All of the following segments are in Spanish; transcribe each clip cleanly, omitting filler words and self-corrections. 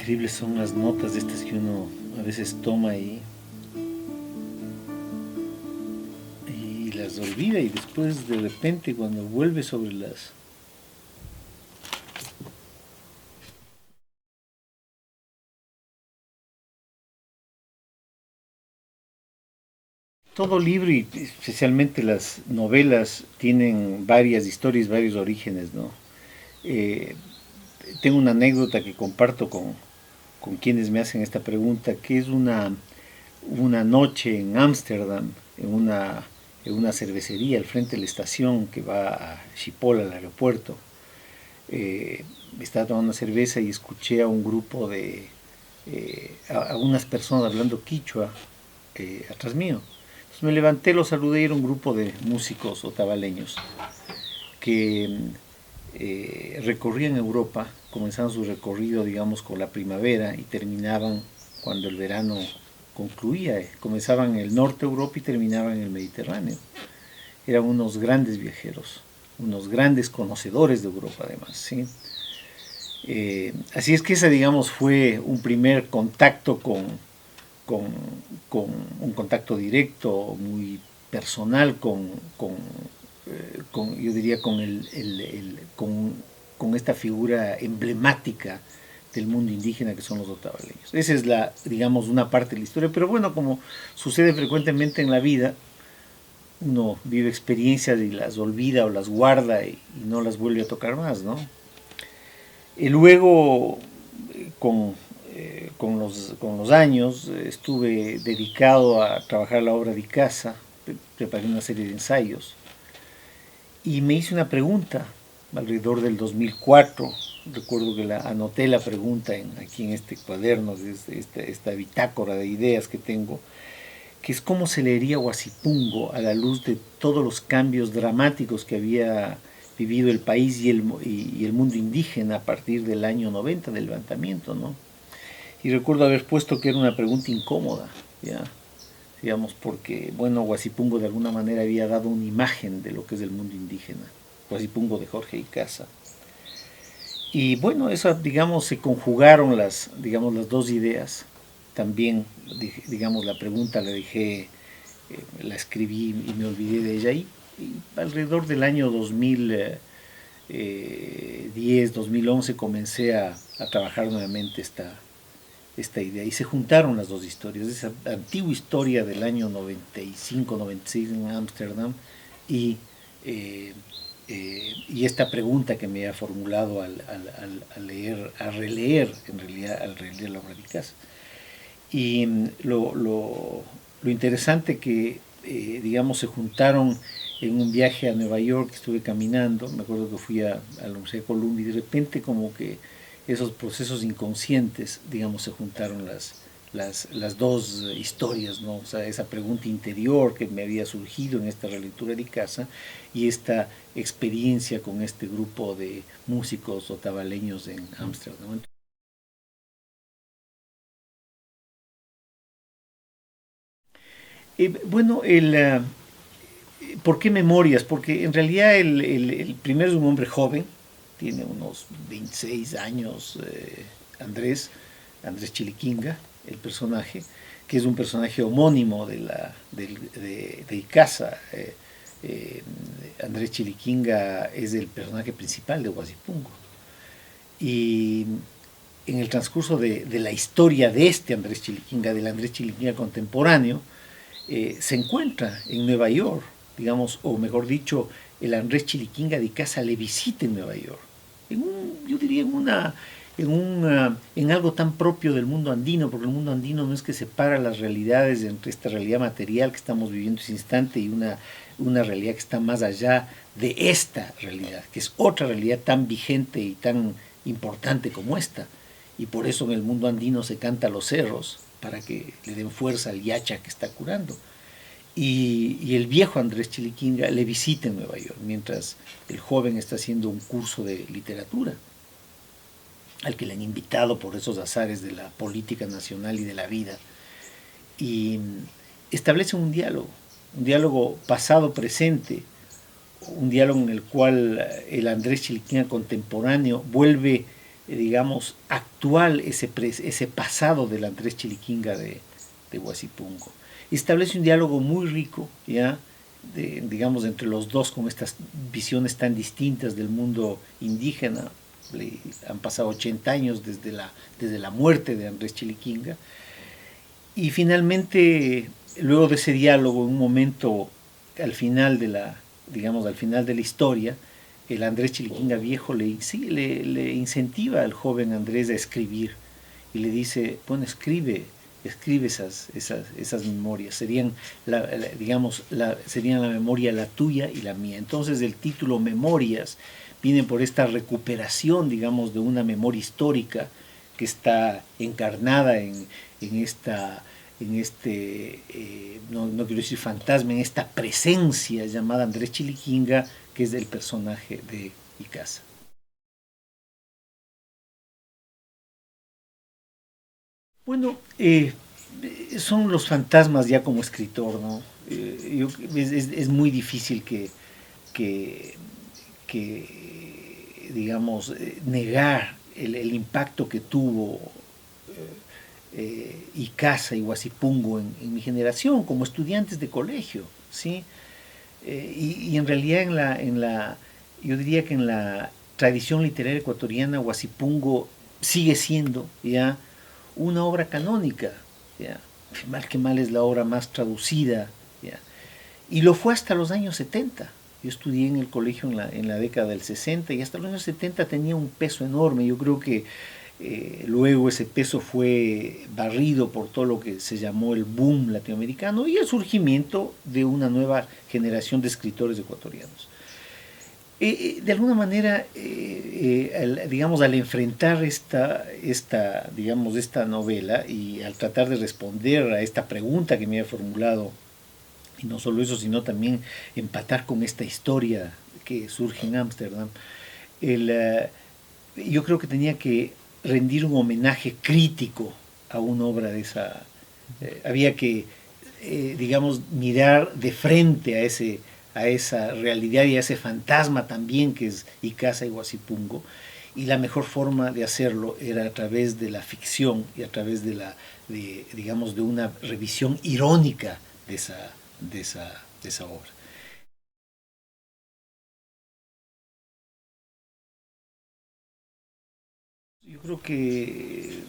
increíbles son las notas estas que uno a veces toma y las olvida, y después de repente cuando vuelve sobre las... Todo libro, y especialmente las novelas, tienen varias historias, varios orígenes, ¿no? Eh, Tengo una anécdota que comparto con quienes me hacen esta pregunta, que es una noche en Ámsterdam, en una cervecería al frente de la estación que va a Schiphol, al aeropuerto. Estaba tomando una cerveza y escuché a un grupo a unas personas hablando quichua atrás mío. Entonces me levanté, los saludé y era un grupo de músicos otavaleños que recorrían Europa, comenzaban su recorrido, digamos, con la primavera y terminaban cuando el verano concluía. Comenzaban en el norte de Europa y terminaban en el Mediterráneo. Eran unos grandes viajeros, unos grandes conocedores de Europa además, ¿sí? Así es que ese, digamos, fue un primer contacto con, con un contacto directo, muy personal, yo diría, con esta figura emblemática del mundo indígena que son los otavaleños. Esa es la, digamos, una parte de la historia, pero bueno, como sucede frecuentemente en la vida, uno vive experiencias y las olvida o las guarda y no las vuelve a tocar más, ¿no? Y luego, con, con los años, estuve dedicado a trabajar la obra de Icaza, preparé una serie de ensayos y me hice una pregunta alrededor del 2004. Recuerdo que anoté la pregunta aquí en este cuaderno, esta bitácora de ideas que tengo, que es cómo se leería Huasipungo a la luz de todos los cambios dramáticos que había vivido el país y el mundo indígena a partir del año 90 del levantamiento, ¿no? Y recuerdo haber puesto que era una pregunta incómoda, ¿ya? Digamos, porque, bueno, Huasipungo de alguna manera había dado una imagen de lo que es el mundo indígena, Huasipungo de Jorge Icaza. Y bueno, eso, digamos, se conjugaron digamos, las dos ideas. También, digamos, la pregunta la dejé, la escribí y me olvidé de ella. Y alrededor del año 2010, 2011 comencé a trabajar nuevamente esta idea. Y se juntaron las dos historias, esa antigua historia del año 95, 96 en Ámsterdam y, y esta pregunta que me ha formulado al leer, a releer, en realidad, al releer la obra de Icaza. Y lo interesante que, digamos, se juntaron en un viaje a Nueva York, estuve caminando, me acuerdo que fui a la Universidad de Columbia y de repente como que esos procesos inconscientes, digamos, se juntaron las dos historias, ¿no? O sea, esa pregunta interior que me había surgido en esta relectura de Icaza y esta experiencia con este grupo de músicos otavaleños en Ámsterdam. Bueno, ¿por qué memorias? Porque en realidad el primero es un hombre joven, tiene unos 26 años, Andrés Chiliquinga, el personaje, que es un personaje homónimo de Icaza. Andrés Chiliquinga es el personaje principal de Huasipungo. Y en el transcurso de la historia de este Andrés Chiliquinga, del Andrés Chiliquinga contemporáneo, se encuentra en Nueva York, digamos, o mejor dicho, el Andrés Chiliquinga de Icaza le visita en Nueva York. Yo diría en algo tan propio del mundo andino, porque el mundo andino no es que separa las realidades entre esta realidad material que estamos viviendo ese instante y una realidad que está más allá de esta realidad, que es otra realidad tan vigente y tan importante como esta. Y por eso en el mundo andino se canta los cerros, para que le den fuerza al yacha que está curando. Y el viejo Andrés Chiliquinga le visita en Nueva York, mientras el joven está haciendo un curso de literatura, al que le han invitado por esos azares de la política nacional y de la vida. Y establece un diálogo pasado-presente, un diálogo en el cual el Andrés Chiliquinga contemporáneo vuelve digamos, actual ese pasado del Andrés Chiliquinga de Huasipungo. Establece un diálogo muy rico, ¿ya? Digamos, entre los dos, con estas visiones tan distintas del mundo indígena. Han pasado 80 años desde la muerte de Andrés Chiliquinga. Y finalmente, luego de ese diálogo, en un momento al final de la, digamos, al final de la historia, el Andrés Chiliquinga viejo le incentiva al joven Andrés a escribir y le dice, bueno, escribe esas memorias, serían digamos, serían la memoria la tuya y la mía. Entonces el título Memorias viene por esta recuperación, digamos, de una memoria histórica que está encarnada no quiero decir fantasma, en esta presencia llamada Andrés Chiliquinga, que es el personaje de Icaza. Bueno, son los fantasmas ya como escritor, ¿no? Es muy difícil que, digamos, negar el impacto que tuvo Icaza y Huasipungo en mi generación, como estudiantes de colegio, ¿sí? Y en realidad yo diría que en la tradición literaria ecuatoriana, Huasipungo sigue siendo ya una obra canónica, ya, mal que mal es la obra más traducida, ya, y lo fue hasta los años 70. Yo estudié en el colegio en la década del 60 y hasta los años 70 tenía un peso enorme. Yo creo que luego ese peso fue barrido por todo lo que se llamó el boom latinoamericano y el surgimiento de una nueva generación de escritores ecuatorianos. De alguna manera, digamos, al enfrentar digamos, esta novela y al tratar de responder a esta pregunta que me había formulado, y no solo eso, sino también empatar con esta historia que surge en Ámsterdam, yo creo que tenía que rendir un homenaje crítico a una obra de esa. Había que, digamos, mirar de frente a esa realidad y a ese fantasma también que es Icaza y Huasipungo. Y la mejor forma de hacerlo era a través de la ficción y a través digamos, de una revisión irónica de esa obra. Yo creo que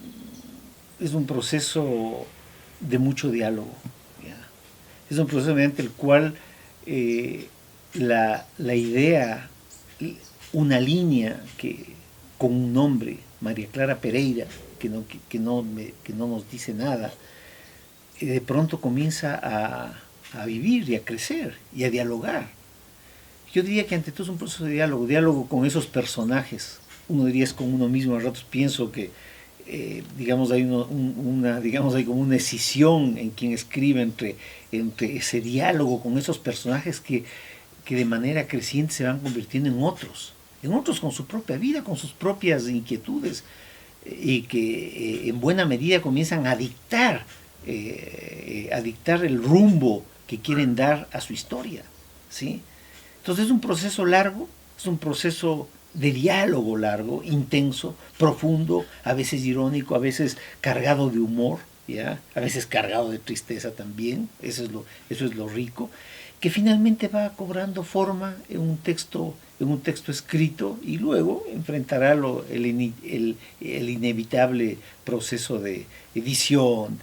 es un proceso de mucho diálogo. ¿Ya? Es un proceso mediante el cual eh, la idea, una línea con un nombre, María Clara Pereira, que no nos dice nada, de pronto comienza a vivir y a crecer y a dialogar. Yo diría que ante todo es un proceso de diálogo con esos personajes. Uno diría es con uno mismo, a ratos pienso que digamos, digamos, hay como una escisión en quien escribe entre ese diálogo con esos personajes que de manera creciente se van convirtiendo en otros con su propia vida, con sus propias inquietudes, y que en buena medida comienzan a dictar el rumbo que quieren dar a su historia, ¿sí? Entonces es un proceso largo, es un proceso de diálogo largo, intenso, profundo, a veces irónico, a veces cargado de humor, ¿ya? A veces cargado de tristeza también, eso es lo rico, que finalmente va cobrando forma en un texto escrito y luego enfrentará el inevitable proceso de edición,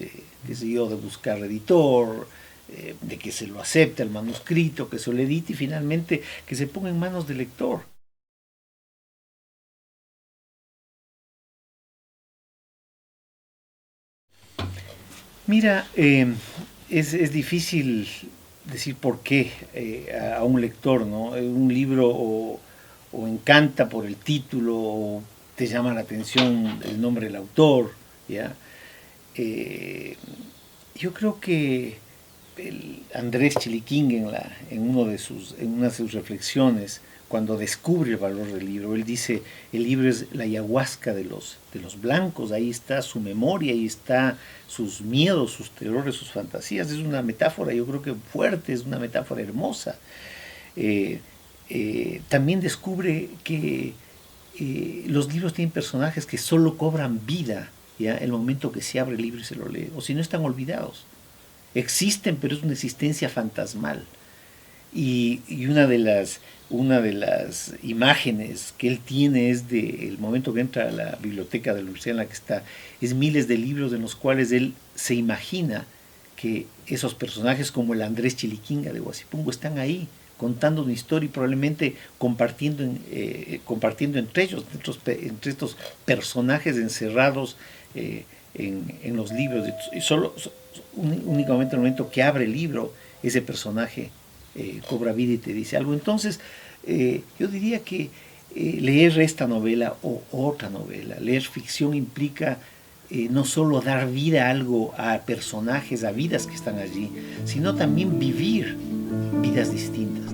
qué sé yo, de buscar editor, de que se lo acepte el manuscrito, que se lo edite y finalmente que se ponga en manos del lector. Mira, es difícil decir por qué a un lector, ¿no? Un libro o encanta por el título o te llama la atención el nombre del autor, ¿ya? Eh, yo creo que Andrés Chiliquín en una de sus reflexiones, cuando descubre el valor del libro, él dice, el libro es la ayahuasca de los blancos, ahí está su memoria, ahí está sus miedos, sus terrores, sus fantasías. Es una metáfora, yo creo que fuerte, es una metáfora hermosa. También descubre que los libros tienen personajes que solo cobran vida, ¿ya? El momento que se abre el libro y se lo lee, o si no están olvidados. Existen, pero es una existencia fantasmal. Y una de las imágenes que él tiene es del momento que entra a la biblioteca de la universidad en la que está, es miles de libros en los cuales él se imagina que esos personajes como el Andrés Chiliquinga de Huasipungo están ahí contando una historia y probablemente compartiendo entre ellos, entre estos personajes encerrados en los libros. Y únicamente en el momento que abre el libro, ese personaje cobra vida y te dice algo. Entonces, yo diría que leer esta novela o otra novela, leer ficción implica no solo dar vida a algo, a personajes, a vidas que están allí, sino también vivir vidas distintas.